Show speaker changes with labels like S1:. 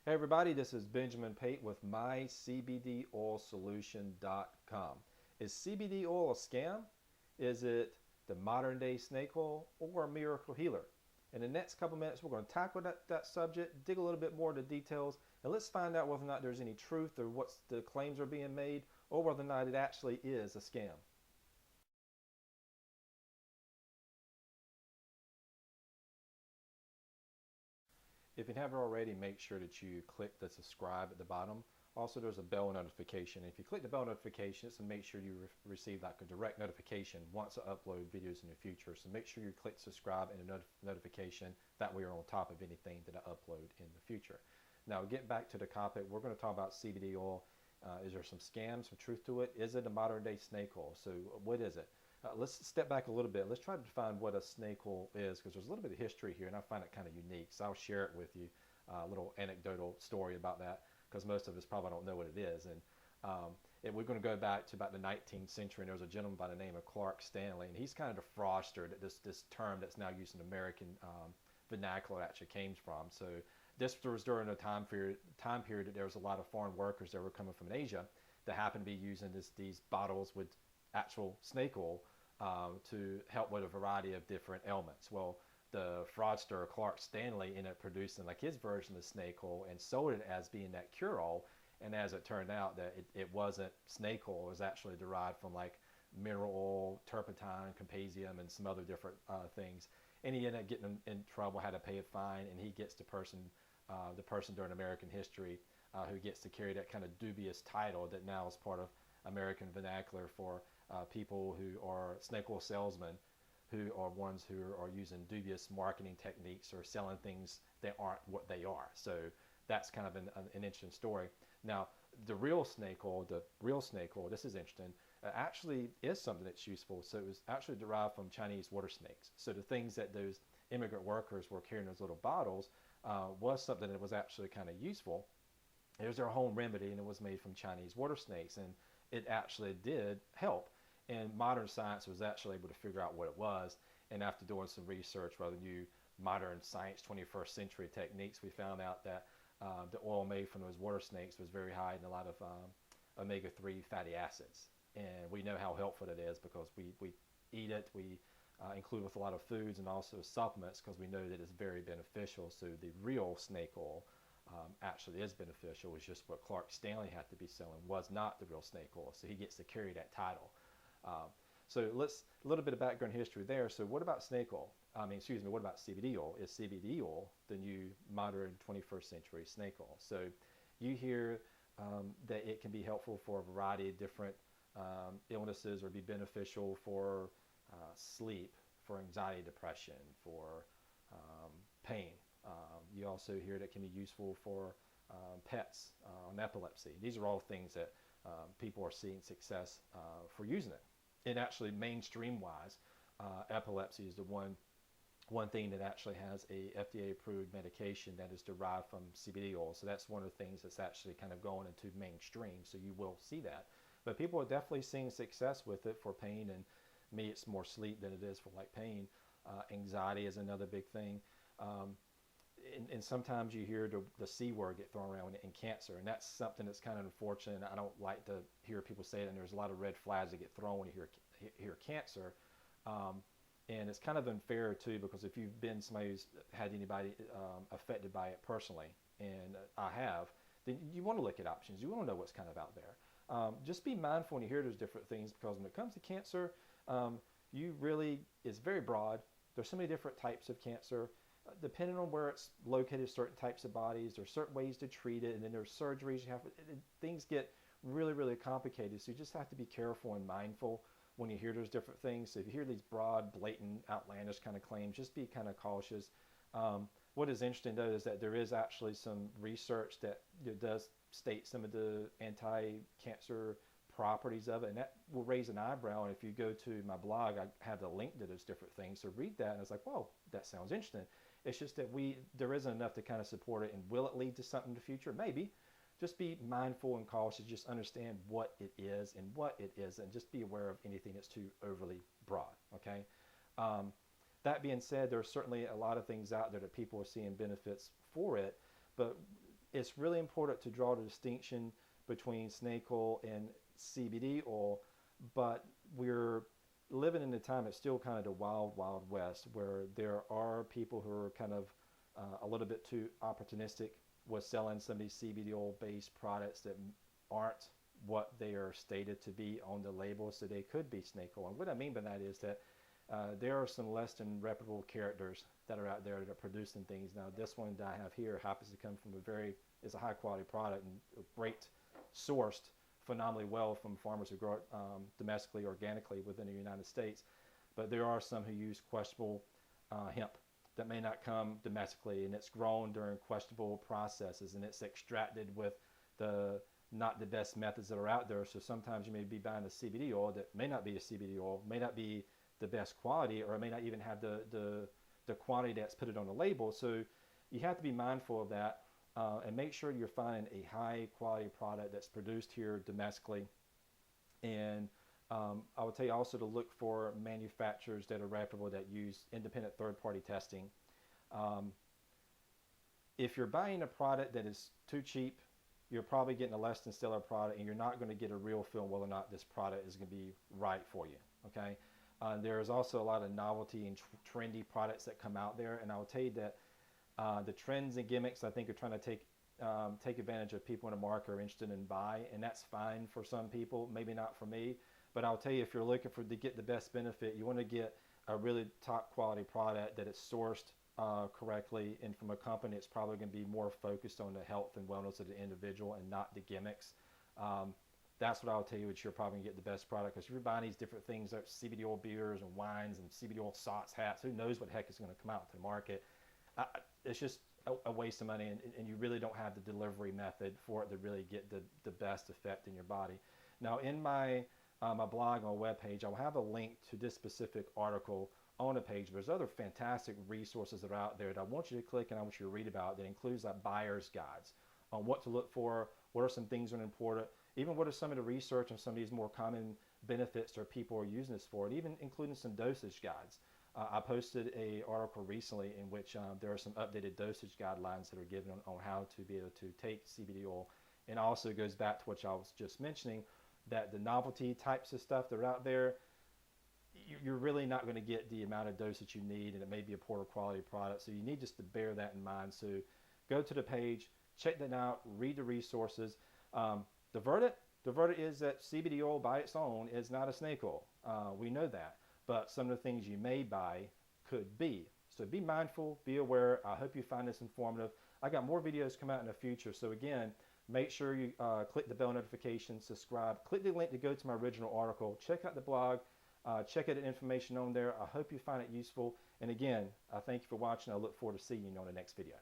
S1: Hey everybody, this is Benjamin Pate with mycbdoilsolution.com. Is CBD oil a scam? Is it the modern day snake oil or a miracle healer? In the next couple minutes, we're going to tackle that subject, dig a little bit more into details, and let's find out whether or not there's any truth or what the claims are being made or whether or not it actually is a scam. If you haven't already, make sure that you click the subscribe at the bottom. Also, there's a bell notification. If you click the bell notification, it's to make sure you receive like a direct notification once I upload videos in the future. So make sure you click subscribe and a notification. That way you're on top of anything that I upload in the future. Now, getting back to the topic, we're going to talk about CBD oil. Is there some scams, some truth to it? Is it a modern day snake oil? So what is it? Let's step back a little bit. Let's try to define what a snake oil is, because there's a little bit of history here and I find it kind of unique. So I'll share it with you, a little anecdotal story about that, because most of us probably don't know what it is. And we're going to go back to about the 19th century, and there was a gentleman by the name of Clark Stanley, and he's kind of the fraudster that this term that's now used in American vernacular actually came from. So this was during a time period that there was a lot of foreign workers that were coming from Asia that happened to be using these bottles with actual snake oil to help with a variety of different ailments. Well, the fraudster Clark Stanley ended up producing like his version of snake oil and sold it as being that cure-all. And as it turned out, that it wasn't snake oil. It was actually derived from like mineral oil, turpentine, compazium, and some other different things. And he ended up getting in trouble, had to pay a fine, and he gets the person during American history who gets to carry that kind of dubious title that now is part of American vernacular for people who are snake oil salesmen, who are ones who are using dubious marketing techniques or selling things that aren't what they are. So that's kind of an interesting story. Now, the real snake oil, this is interesting, actually is something that's useful. So it was actually derived from Chinese water snakes. So the things that those immigrant workers were carrying in those little bottles was something that was actually kind of useful. It was their home remedy, and it was made from Chinese water snakes, and it actually did help. And modern science was actually able to figure out what it was. And after doing some research, rather new modern science 21st century techniques, we found out that the oil made from those water snakes was very high in a lot of omega-3 fatty acids. And we know how helpful it is because we eat it, we include it with a lot of foods and also supplements, because we know that it's very beneficial. So the real snake oil actually is beneficial. It's just what Clark Stanley had to be selling was not the real snake oil. So he gets to carry that title. So let's a little bit of background history there. So what about snake oil? What about CBD oil? Is CBD oil the new modern 21st century snake oil? So you hear that it can be helpful for a variety of different illnesses, or be beneficial for sleep, for anxiety, depression, for pain. You also hear that it can be useful for pets on epilepsy. These are all things that people are seeing success for using it. And actually, mainstream wise, epilepsy is the one thing that actually has a FDA approved medication that is derived from CBD oil. So that's one of the things that's actually kind of going into mainstream. So you will see that. But people are definitely seeing success with it for pain, and me, it's more sleep than it is for like pain. Anxiety is another big thing. And sometimes you hear the C word get thrown around in cancer, and that's something that's kind of unfortunate. I don't like to hear people say it, and there's a lot of red flags that get thrown when you hear cancer. And it's kind of unfair too, because if you've been somebody who's had anybody affected by it personally, and I have, then you want to look at options. You want to know what's kind of out there. Just be mindful when you hear those different things, because when it comes to cancer, it's very broad. There's so many different types of cancer. Depending on where it's located, certain types of bodies, there's certain ways to treat it, and then there's surgeries you have. Things get really, really complicated, so you just have to be careful and mindful when you hear those different things. So if you hear these broad, blatant, outlandish kind of claims, just be kind of cautious. What is interesting, though, is that there is actually some research that does state some of the anti-cancer properties of it, and that will raise an eyebrow. And if you go to my blog, I have the link to those different things, so read that, and it's like, whoa, that sounds interesting. It's just that there isn't enough to kind of support it. And will it lead to something in the future? Maybe. Just be mindful and cautious. Just understand what it is and what it isn't. Just be aware of anything that's too overly broad. Okay. That being said, there's certainly a lot of things out there that people are seeing benefits for it, but it's really important to draw the distinction between snake oil and CBD oil, but we're living in a time it's still kind of the wild, wild west, where there are people who are kind of a little bit too opportunistic with selling some of these CBD oil based products that aren't what they are stated to be on the label, so they could be snake oil. And what I mean by that is that there are some less than reputable characters that are out there that are producing things. Now, this one that I have here happens to come from is a high quality product and great sourced phenomenally well from farmers who grow it domestically, organically within the United States. But there are some who use questionable hemp that may not come domestically, and it's grown during questionable processes, and it's extracted with not the best methods that are out there. So sometimes you may be buying a CBD oil that may not be a CBD oil, may not be the best quality, or it may not even have the quantity that's put it on the label. So you have to be mindful of that and make sure you're finding a high quality product that's produced here domestically. And I would tell you also to look for manufacturers that are reputable, that use independent third-party testing. If you're buying a product that is too cheap, you're probably getting a less than stellar product, and you're not going to get a real feel whether or not this product is going to be right for you. Okay. There's also a lot of novelty and trendy products that come out there, and I will tell you that the trends and gimmicks, I think, are trying to take advantage of people in the market who are interested in buy, and that's fine for some people, maybe not for me. But I'll tell you, if you're looking to get the best benefit, you want to get a really top quality product that is sourced correctly, and from a company that's probably going to be more focused on the health and wellness of the individual and not the gimmicks. That's what I'll tell you, which you're probably going to get the best product, because if you're buying these different things like CBD oil beers and wines and CBD oil socks, hats, who knows what heck is going to come out to the market. It's just a waste of money, and you really don't have the delivery method for it to really get the best effect in your body. Now, in my blog on my webpage, I'll have a link to this specific article on the page. There's other fantastic resources that are out there that I want you to click and I want you to read about, that includes like buyer's guides on what to look for, what are some things that are important, even what are some of the research on some of these more common benefits that people are using this for, and even including some dosage guides. I posted an article recently in which there are some updated dosage guidelines that are given on how to be able to take CBD oil. And also goes back to what I was just mentioning, that the novelty types of stuff that are out there, you're really not going to get the amount of dosage you need, and it may be a poor quality product. So you need just to bear that in mind. So go to the page, check that out, read the resources. The verdict is that CBD oil by its own is not a snake oil. We know that. But some of the things you may buy could be. So be mindful, be aware. I hope you find this informative. I got more videos come out in the future. So again, make sure you click the bell notification, subscribe, click the link to go to my original article, check out the blog, check out the information on there. I hope you find it useful. And again, I thank you for watching. I look forward to seeing you on the next video.